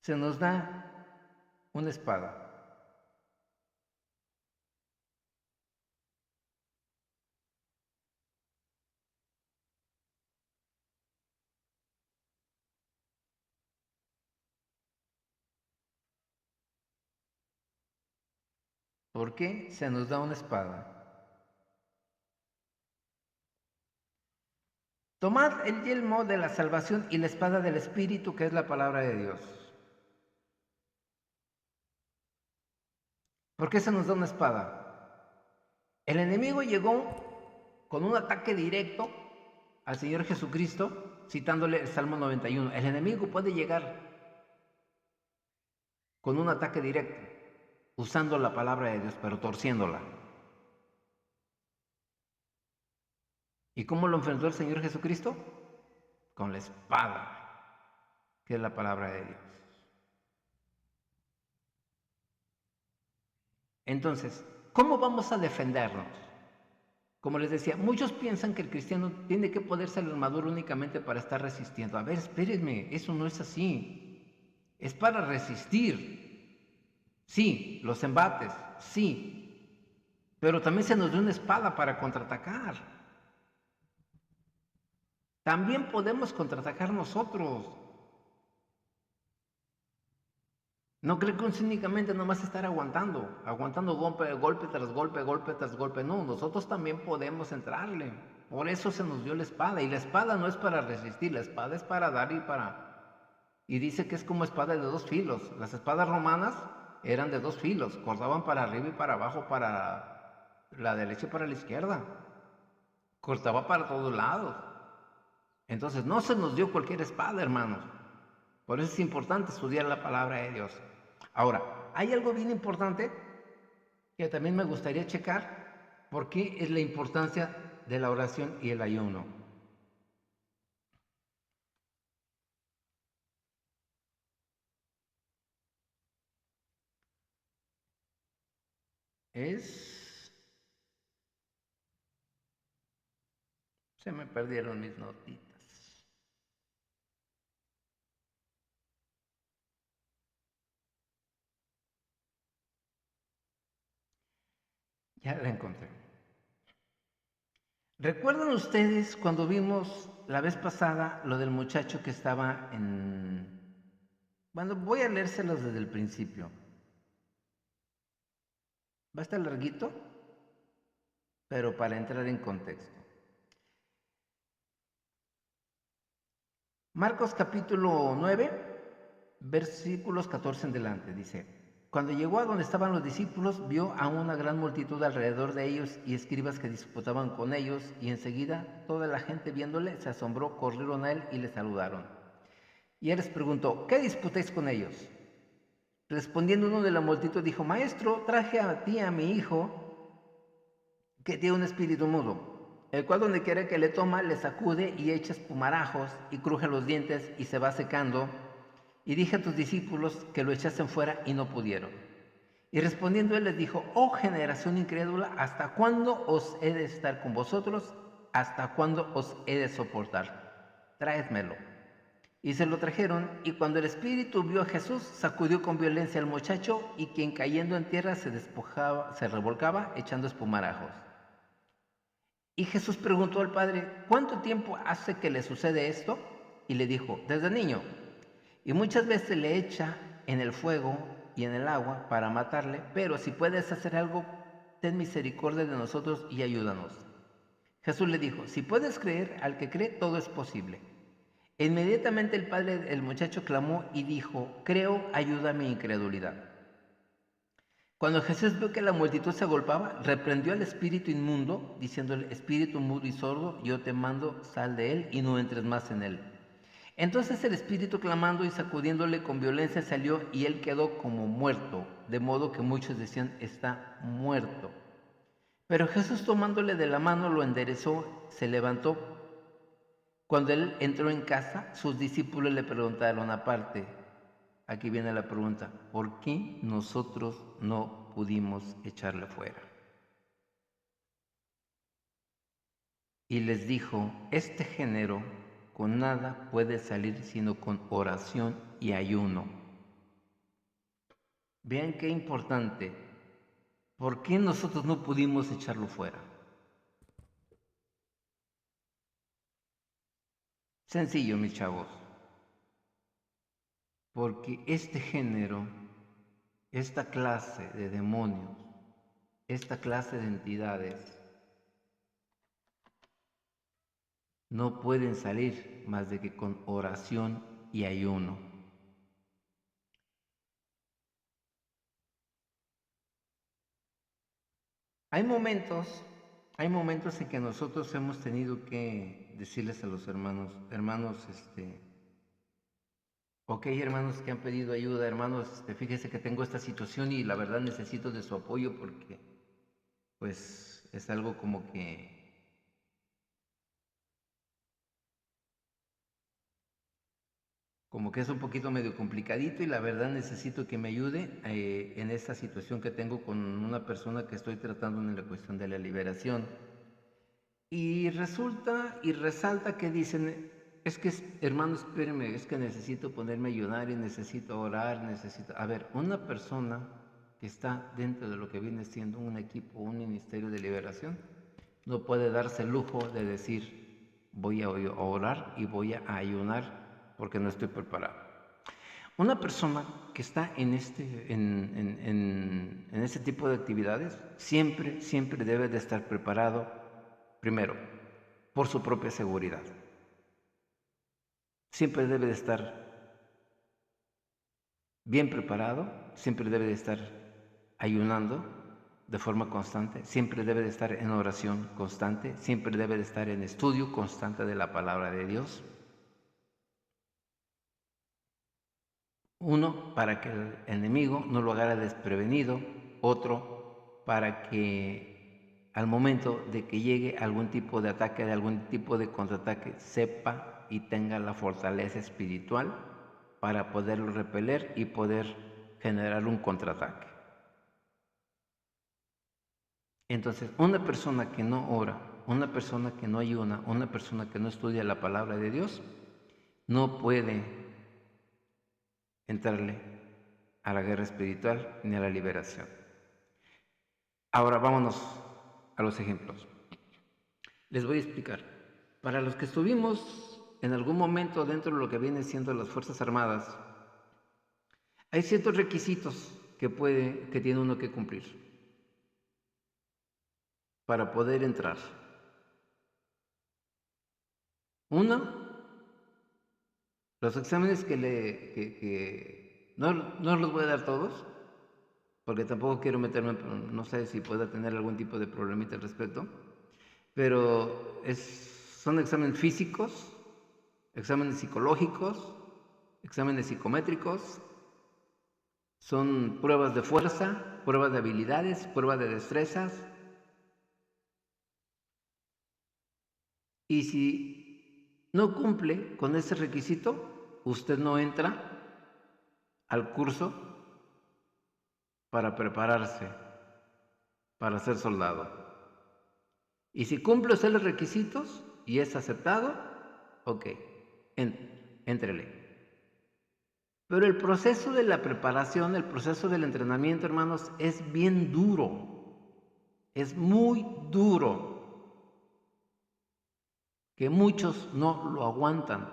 se nos da una espada? ¿Por qué se nos da una espada? Tomad el yelmo de la salvación y la espada del Espíritu, que es la palabra de Dios. ¿Por qué se nos da una espada? El enemigo llegó con un ataque directo al Señor Jesucristo, citándole el Salmo 91. El enemigo puede llegar con un ataque directo, usando la palabra de Dios, pero torciéndola. ¿Y cómo lo enfrentó el Señor Jesucristo? Con la espada, que es la palabra de Dios. Entonces, ¿cómo vamos a defendernos? Como les decía, muchos piensan que el cristiano tiene que ponerse la armadura únicamente para estar resistiendo. A ver, espérenme, eso no es así. Es para resistir. Sí, los embates, sí. Pero también se nos dio una espada para contraatacar. También podemos contraatacar nosotros. No creo que únicamente nomás estar aguantando golpe tras golpe. No, nosotros también podemos entrarle. Por eso se nos dio la espada. Y la espada no es para resistir, la espada es para dar y para... Y dice que es como espada de dos filos. Las espadas romanas eran de dos filos, cortaban para arriba y para abajo, para la derecha y para la izquierda. Cortaba para todos lados. Entonces no se nos dio cualquier espada, hermanos. Por eso es importante estudiar la palabra de Dios. Ahora, hay algo bien importante que también me gustaría checar, porque es la importancia de la oración y el ayuno. Se me perdieron mis notitas. Ya la encontré. ¿Recuerdan ustedes cuando vimos la vez pasada lo del muchacho que estaba en... Bueno, voy a leérselos desde el principio. Va a estar larguito, pero para entrar en contexto. Marcos capítulo 9, versículos 14 en delante, dice: Cuando llegó a donde estaban los discípulos, vio a una gran multitud alrededor de ellos y escribas que disputaban con ellos, y enseguida toda la gente viéndole se asombró, corrieron a él y le saludaron. Y él les preguntó: ¿qué disputáis con ellos? Respondiendo uno de la multitud dijo: Maestro, traje a ti a mi hijo que tiene un espíritu mudo, el cual donde quiera que le toma, le sacude y echa espumarajos y cruje los dientes y se va secando. Y dije a tus discípulos que lo echasen fuera y no pudieron. Y respondiendo él les dijo: oh generación incrédula, ¿hasta cuándo os he de estar con vosotros? ¿Hasta cuándo os he de soportar? Traédmelo. Y se lo trajeron, y cuando el espíritu vio a Jesús, sacudió con violencia al muchacho, y quien cayendo en tierra se revolcaba echando espumarajos. Y Jesús preguntó al padre: ¿cuánto tiempo hace que le sucede esto? Y le dijo: desde niño. Y muchas veces le echa en el fuego y en el agua para matarle, pero si puedes hacer algo, ten misericordia de nosotros y ayúdanos. Jesús le dijo: si puedes creer, al que cree todo es posible. Inmediatamente el padre del muchacho clamó y dijo: creo, ayuda a mi incredulidad. Cuando Jesús vio que la multitud se agolpaba, reprendió al espíritu inmundo, diciéndole: espíritu mudo y sordo, yo te mando, sal de él y no entres más en él. Entonces el espíritu, clamando y sacudiéndole con violencia, salió, y él quedó como muerto, de modo que muchos decían: está muerto. Pero Jesús, tomándole de la mano, lo enderezó, se levantó. Cuando él entró en casa, sus discípulos le preguntaron aparte, aquí viene la pregunta: ¿por qué nosotros no pudimos echarle fuera? Y les dijo: este género con nada puede salir sino con oración y ayuno. Vean qué importante. ¿Por qué nosotros no pudimos echarlo fuera? Sencillo, mis chavos. Porque este género, esta clase de demonios, esta clase de entidades, no pueden salir más de que con oración y ayuno. Hay momentos en que nosotros hemos tenido que decirles a los hermanos, ok, hermanos que han pedido ayuda, hermanos, fíjese que tengo esta situación y la verdad necesito de su apoyo porque, pues, es algo como que es un poquito medio complicadito, y la verdad necesito que me ayude en esta situación que tengo con una persona que estoy tratando en la cuestión de la liberación. Y resulta y resalta que dicen: es que, hermano, espéreme, es que necesito ponerme a ayunar y necesito orar, necesito... A ver, una persona que está dentro de lo que viene siendo un equipo, un ministerio de liberación, no puede darse el lujo de decir: voy a orar y voy a ayunar porque no estoy preparado. Una persona que está en este tipo de actividades siempre debe de estar preparado, primero, por su propia seguridad. Siempre debe de estar bien preparado, siempre debe de estar ayunando de forma constante, siempre debe de estar en oración constante, siempre debe de estar en estudio constante de la palabra de Dios. Uno, para que el enemigo no lo agarre desprevenido. Otro, para que al momento de que llegue algún tipo de ataque, de algún tipo de contraataque, sepa y tenga la fortaleza espiritual para poderlo repeler y poder generar un contraataque. Entonces, una persona que no ora, una persona que no ayuna, una persona que no estudia la palabra de Dios, no puede entrarle a la guerra espiritual ni a la liberación. Ahora vámonos a los ejemplos. Les voy a explicar. Para los que estuvimos en algún momento dentro de lo que viene siendo las Fuerzas Armadas, hay ciertos requisitos que tiene uno que cumplir para poder entrar. Uno, los exámenes no los voy a dar todos, porque tampoco quiero meterme, no sé si pueda tener algún tipo de problemita al respecto, pero son exámenes físicos, exámenes psicológicos, exámenes psicométricos, son pruebas de fuerza, pruebas de habilidades, pruebas de destrezas. Y si no cumple con ese requisito, usted no entra al curso para prepararse para ser soldado. Y si cumple usted los requisitos y es aceptado, ok, éntrele. Pero el proceso de la preparación, el proceso del entrenamiento, hermanos, es bien duro. Es muy duro, que muchos no lo aguantan.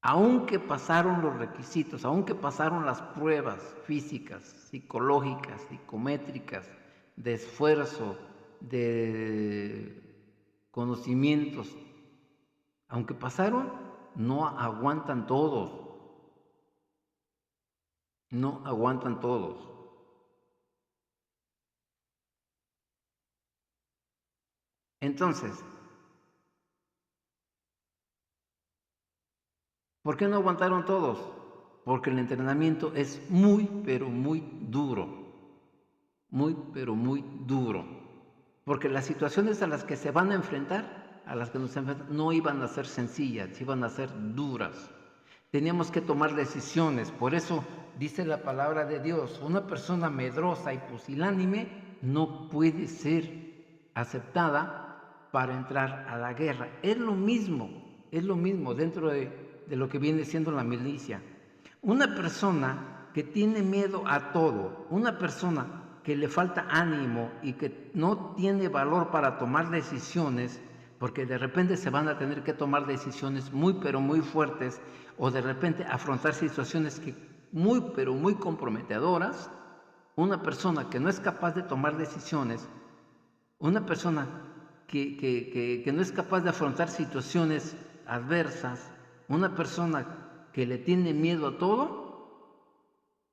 Aunque pasaron los requisitos, aunque pasaron las pruebas físicas, psicológicas, psicométricas, de esfuerzo, de conocimientos, aunque pasaron, no aguantan todos, no aguantan todos. Entonces, ¿Por qué no aguantaron todos? Porque el entrenamiento es muy, pero muy duro. Muy, pero muy duro. Porque las situaciones a las que se van a enfrentar, a las que nos enfrentan, no iban a ser sencillas, iban a ser duras. Teníamos que tomar decisiones. Por eso dice la palabra de Dios, una persona medrosa y pusilánime no puede ser aceptada para entrar a la guerra. Es lo mismo dentro de lo que viene siendo la milicia. Una persona que tiene miedo a todo, una persona que le falta ánimo y que no tiene valor para tomar decisiones, porque de repente se van a tener que tomar decisiones muy pero muy fuertes, o de repente afrontar situaciones muy pero muy comprometedoras. Una persona que no es capaz de tomar decisiones, una persona que no es capaz de afrontar situaciones adversas, una persona que le tiene miedo a todo,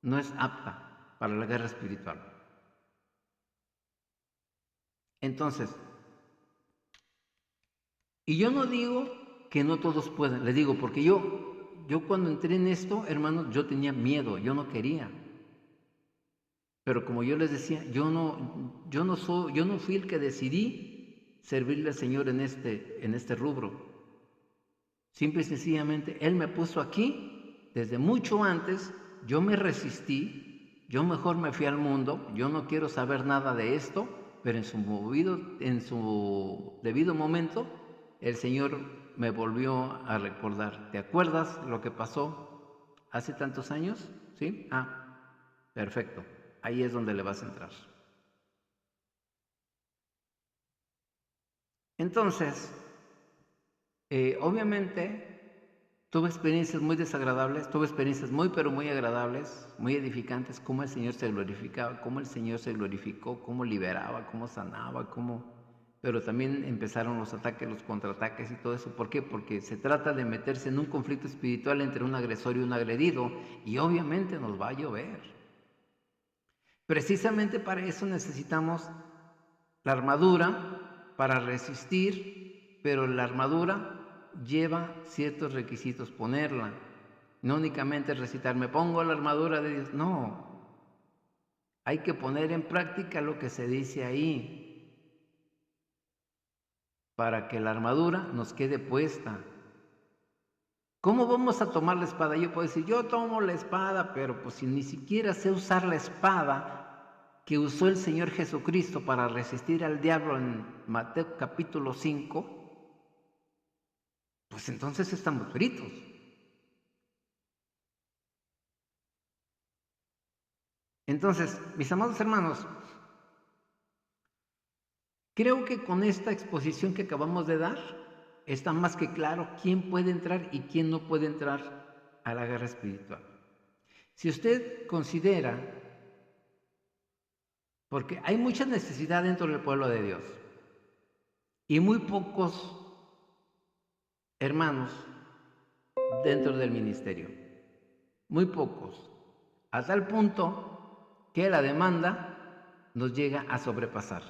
no es apta para la guerra espiritual. Entonces, y yo no digo que no todos puedan, le digo, porque yo cuando entré en esto, hermanos, yo tenía miedo, yo no quería. Pero como yo les decía, yo no fui el que decidí servirle al Señor en este rubro. Simple y sencillamente, Él me puso aquí desde mucho antes, yo me resistí, yo mejor me fui al mundo, yo no quiero saber nada de esto, pero en su debido momento, el Señor me volvió a recordar. ¿Te acuerdas lo que pasó hace tantos años? ¿Sí? Perfecto. Ahí es donde le vas a entrar. Entonces, obviamente, tuve experiencias muy desagradables, tuve experiencias muy pero muy agradables, muy edificantes, cómo el Señor se glorificaba, cómo el Señor se glorificó, cómo liberaba, cómo sanaba, pero también empezaron los ataques, los contraataques y todo eso. ¿Por qué? Porque se trata de meterse en un conflicto espiritual entre un agresor y un agredido, y obviamente nos va a llover. Precisamente para eso necesitamos la armadura para resistir, pero la armadura lleva ciertos requisitos ponerla. No únicamente recitar, me pongo la armadura de Dios. No, hay que poner en práctica lo que se dice ahí para que la armadura nos quede puesta. ¿Cómo vamos a tomar la espada? Yo puedo decir, yo tomo la espada, pero pues si ni siquiera sé usar la espada que usó el Señor Jesucristo para resistir al diablo en Mateo capítulo 5, pues entonces estamos fritos. Entonces, mis amados hermanos, creo que con esta exposición que acabamos de dar, está más que claro quién puede entrar y quién no puede entrar a la guerra espiritual. Si usted considera, porque hay mucha necesidad dentro del pueblo de Dios y muy pocos hermanos dentro del ministerio, muy pocos, a tal punto que la demanda nos llega a sobrepasar.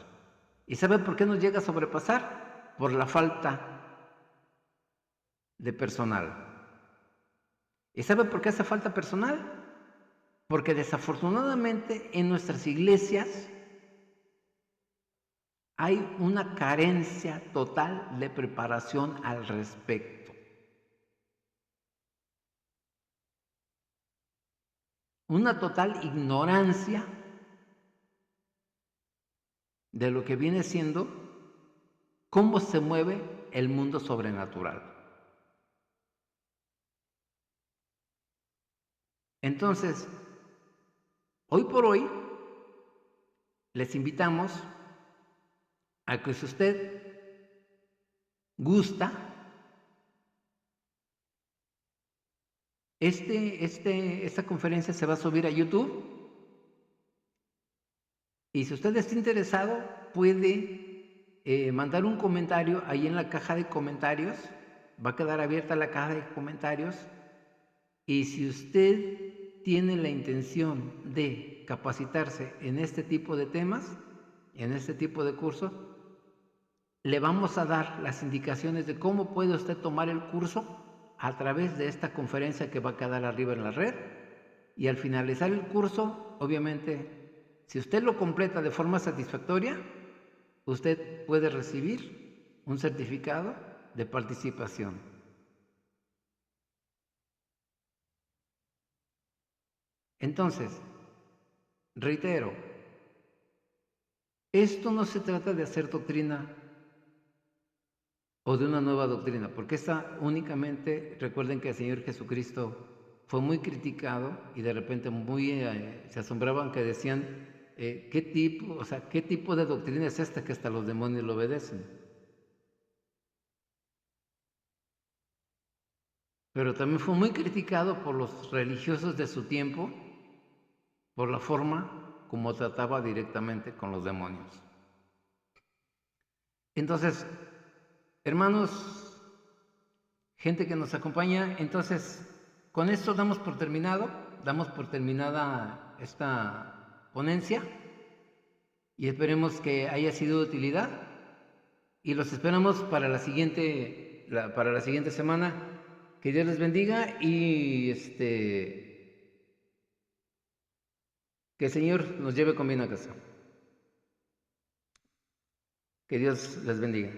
¿Y sabe por qué nos llega a sobrepasar? Por la falta de personal. ¿Y sabe por qué hace falta personal? Porque desafortunadamente en nuestras iglesias hay una carencia total de preparación al respecto. Una total ignorancia de lo que viene siendo cómo se mueve el mundo sobrenatural. Entonces, hoy por hoy, les invitamos a que si usted gusta, esta conferencia se va a subir a YouTube, y si usted está interesado, puede mandar un comentario ahí en la caja de comentarios. Va a quedar abierta la caja de comentarios, y si usted tiene la intención de capacitarse en este tipo de temas, en este tipo de cursos, le vamos a dar las indicaciones de cómo puede usted tomar el curso a través de esta conferencia que va a quedar arriba en la red. Y al finalizar el curso, obviamente, si usted lo completa de forma satisfactoria, usted puede recibir un certificado de participación. Entonces, reitero, esto no se trata de hacer doctrina o de una nueva doctrina, porque esta únicamente, recuerden que el Señor Jesucristo fue muy criticado y de repente se asombraban que decían, ¿qué tipo de doctrina es esta que hasta los demonios lo obedecen? Pero también fue muy criticado por los religiosos de su tiempo por la forma como trataba directamente con los demonios. Entonces, hermanos, gente que nos acompaña, entonces con esto damos por terminada esta ponencia y esperemos que haya sido de utilidad y los esperamos para la siguiente semana. Que Dios les bendiga y que el Señor nos lleve con bien a casa. Que Dios les bendiga.